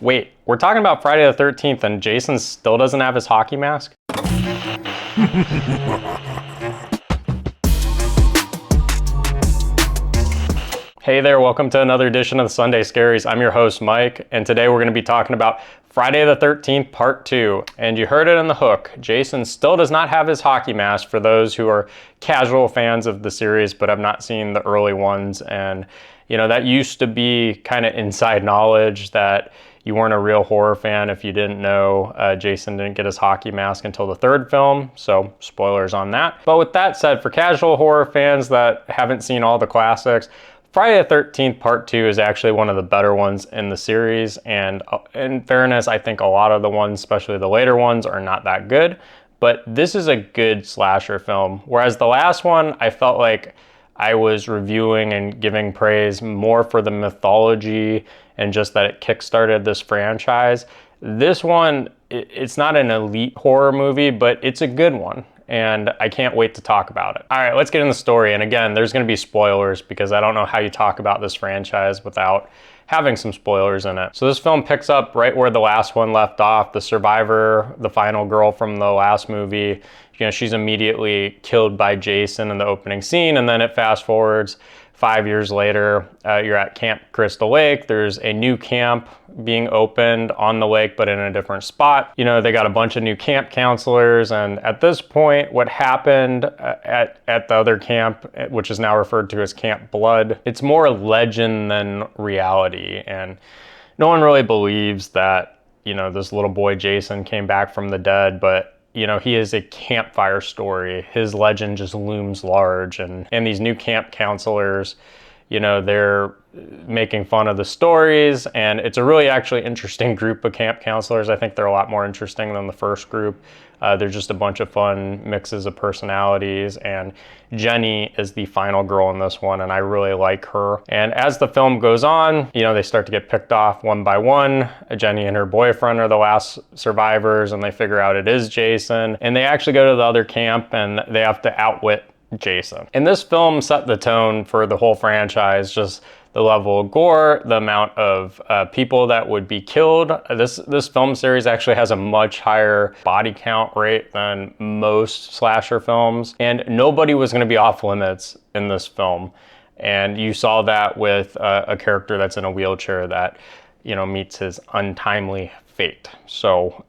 Wait, we're talking about Friday the 13th and Jason still doesn't have his hockey mask? Hey there, welcome to another edition of the Sunday Scaries. I'm your host, Mike, and today we're going to be talking about Friday the 13th Part 2. And you heard it in the hook. Jason still does not have his hockey mask for those who are casual fans of the series but have not seen the early ones. And, you know, that used to be kind of inside knowledge that you weren't a real horror fan if you didn't know Jason didn't get his hockey mask until the third film, so spoilers on that. But with that said, for casual horror fans that haven't seen all the classics, Friday the 13th Part 2 is actually one of the better ones in the series, and in fairness, I think a lot of the ones, especially the later ones, are not that good, but this is a good slasher film, whereas the last one, I felt like I was reviewing and giving praise more for the mythology and just that it kickstarted this franchise. This one, it's not an elite horror movie, but it's a good one, and I can't wait to talk about it. All right, let's get in the story, and again, there's gonna be spoilers because I don't know how you talk about this franchise without having some spoilers in it. So this film picks up right where the last one left off. The survivor, the final girl from the last movie, you know, she's immediately killed by Jason in the opening scene, and then it fast forwards 5 years later, you're at Camp Crystal Lake. There's a new camp being opened on the lake, but in a different spot. You know, they got a bunch of new camp counselors, and at this point, what happened at the other camp, which is now referred to as Camp Blood, it's more legend than reality, and no one really believes that, you know, this little boy Jason came back from the dead, but you know, he is a campfire story. His legend just looms large, and these new camp counselors, you know, they're making fun of the stories, and it's a really actually interesting group of camp counselors. I think they're a lot more interesting than the first group. They're just a bunch of fun mixes of personalities, and Jenny is the final girl in this one, and I really like her. And as the film goes on, you know, they start to get picked off one by one. Jenny and her boyfriend are the last survivors, and they figure out it is Jason, and they actually go to the other camp, and they have to outwit Jason. And this film set the tone for the whole franchise, just the level of gore, the amount of people that would be killed. This film series actually has a much higher body count rate than most slasher films, and nobody was going to be off limits in this film. And you saw that with a character that's in a wheelchair that, you know, meets his untimely fate. So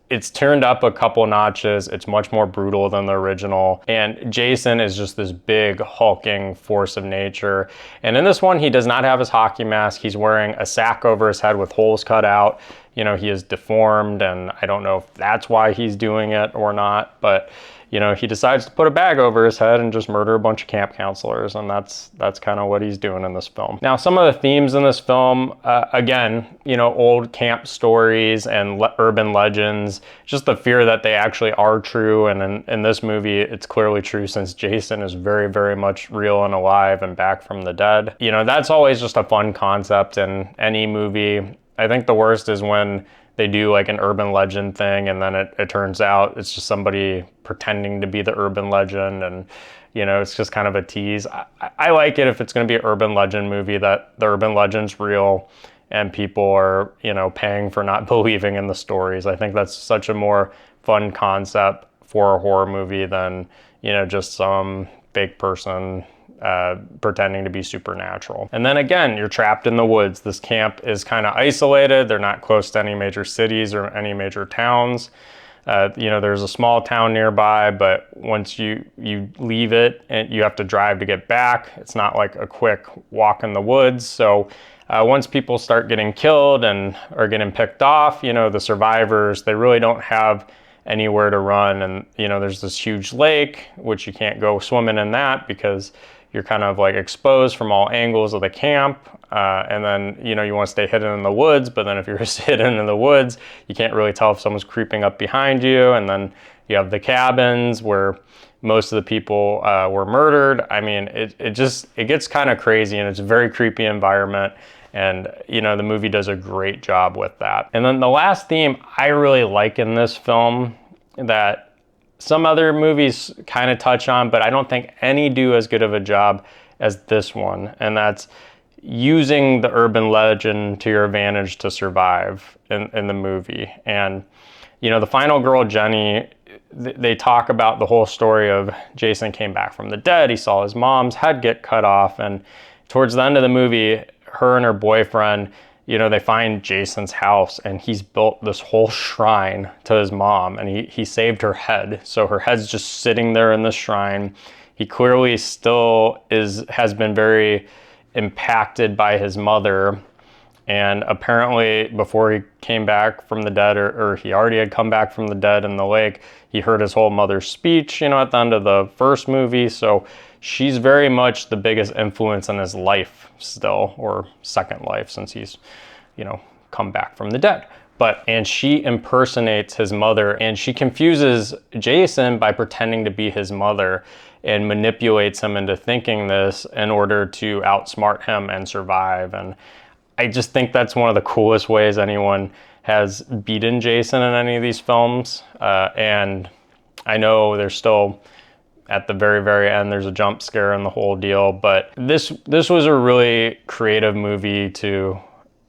it's turned up a couple notches. It's much more brutal than the original. And Jason is just this big hulking force of nature. And in this one, he does not have his hockey mask. He's wearing a sack over his head with holes cut out. You know, he is deformed, and I don't know if that's why he's doing it or not, but you know, he decides to put a bag over his head and just murder a bunch of camp counselors, and that's kind of what he's doing in this film. Now, some of the themes in this film, again, you know, old camp stories and urban legends, just the fear that they actually are true, and in this movie, it's clearly true since Jason is very, very much real and alive and back from the dead. You know, that's always just a fun concept in any movie. I think the worst is when they do like an urban legend thing, and then it turns out it's just somebody pretending to be the urban legend, and you know, it's just kind of a tease. I like it if it's going to be an urban legend movie that the urban legend's real and people are, you know, paying for not believing in the stories. I think that's such a more fun concept for a horror movie than, you know, just some fake person pretending to be supernatural. And then again, you're trapped in the woods. This camp is kind of isolated. They're not close to any major cities or any major towns. You know, there's a small town nearby, but once you leave it, and you have to drive to get back. It's not like a quick walk in the woods. So once people start getting killed and are getting picked off, you know, the survivors, they really don't have anywhere to run. And, you know, there's this huge lake, which you can't go swimming in that because you're kind of like exposed from all angles of the camp. And then, you know, you want to stay hidden in the woods, but then if you're just hidden in the woods, you can't really tell if someone's creeping up behind you. And then you have the cabins where most of the people were murdered. I mean, it gets kind of crazy, and it's a very creepy environment. And, you know, the movie does a great job with that. And then the last theme I really like in this film that some other movies kind of touch on, but I don't think any do as good of a job as this one. And that's, using the urban legend to your advantage to survive in the movie. And, you know, the final girl, Jenny, they talk about the whole story of Jason came back from the dead. He saw his mom's head get cut off. And towards the end of the movie, her and her boyfriend, you know, they find Jason's house and he's built this whole shrine to his mom, and he saved her head. So her head's just sitting there in the shrine. He clearly still has been very impacted by his mother. And apparently before he came back from the dead, or he already had come back from the dead in the lake, he heard his whole mother's speech, you know, at the end of the first movie. So she's very much the biggest influence in his life still, or second life, since he's, you know, come back from the dead. And she impersonates his mother, and she confuses Jason by pretending to be his mother and manipulates him into thinking this in order to outsmart him and survive. And I just think that's one of the coolest ways anyone has beaten Jason in any of these films. And I know there's still, at the very, very end, there's a jump scare in the whole deal, but this was a really creative movie to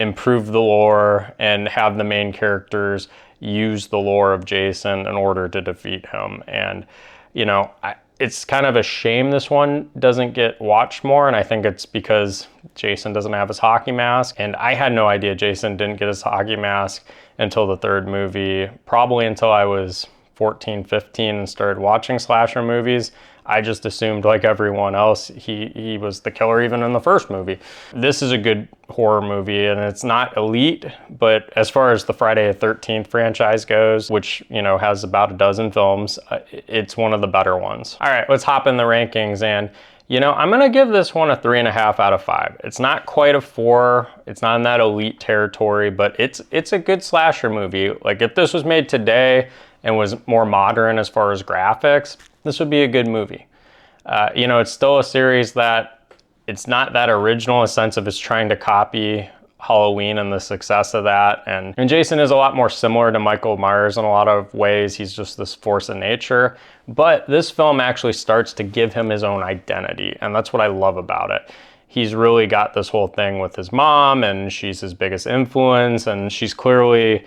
improve the lore and have the main characters use the lore of Jason in order to defeat him. And, you know, it's kind of a shame this one doesn't get watched more, and I think it's because Jason doesn't have his hockey mask. And I had no idea Jason didn't get his hockey mask until the third movie, probably until I was 14, 15 and started watching slasher movies. I just assumed, like everyone else, he was the killer even in the first movie. This is a good horror movie, and it's not elite, but as far as the Friday the 13th franchise goes, which, you know, has about a dozen films, it's one of the better ones. All right, let's hop in the rankings. And, you know, I'm gonna give this one a 3.5 out of 5. It's not quite a 4. It's not in that elite territory, but it's a good slasher movie. Like, if this was made today and was more modern as far as graphics, this would be a good movie. You know, it's still a series that it's not that original in the sense of it's trying to copy Halloween and the success of that. And Jason is a lot more similar to Michael Myers in a lot of ways. He's just this force of nature. But this film actually starts to give him his own identity, and that's what I love about it. He's really got this whole thing with his mom, and she's his biggest influence, and she's clearly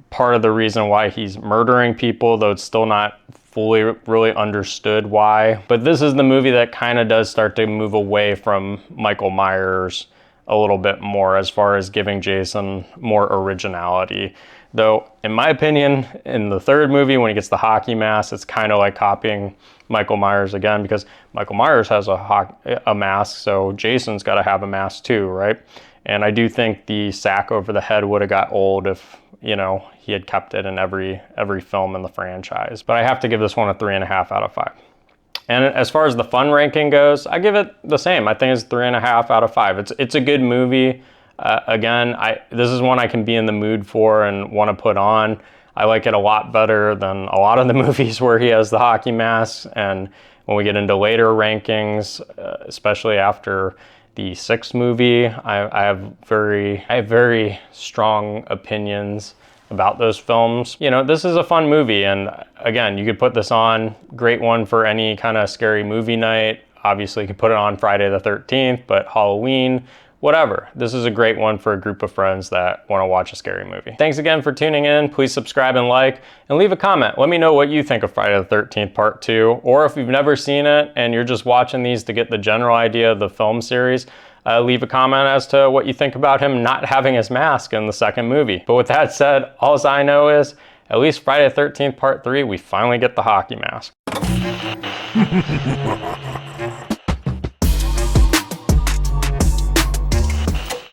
part of the reason why he's murdering people, though it's still not fully really understood why. But this is the movie that kind of does start to move away from Michael Myers a little bit more as far as giving Jason more originality. Though, in my opinion, in the third movie, when he gets the hockey mask, it's kind of like copying Michael Myers again, because Michael Myers has a mask, so Jason's got to have a mask too, right? And I do think the sack over the head would have got old if, you know, he had kept it in every film in the franchise. But I have to give this one a 3.5 out of 5. And as far as the fun ranking goes, I give it the same. I think it's 3.5 out of 5. It's a good movie. Again, this is one I can be in the mood for and want to put on. I like it a lot better than a lot of the movies where he has the hockey mask. And when we get into later rankings, especially after the 6th movie, I have very strong opinions about those films. You know, this is a fun movie, and again, you could put this on, great one for any kind of scary movie night. Obviously, you could put it on Friday the 13th, but Halloween, whatever. This is a great one for a group of friends that want to watch a scary movie. Thanks again for tuning in. Please subscribe and like, and leave a comment. Let me know what you think of Friday the 13th Part 2, or if you've never seen it and you're just watching these to get the general idea of the film series, leave a comment as to what you think about him not having his mask in the second movie. But with that said, all I know is, at least Friday the 13th Part 3, we finally get the hockey mask.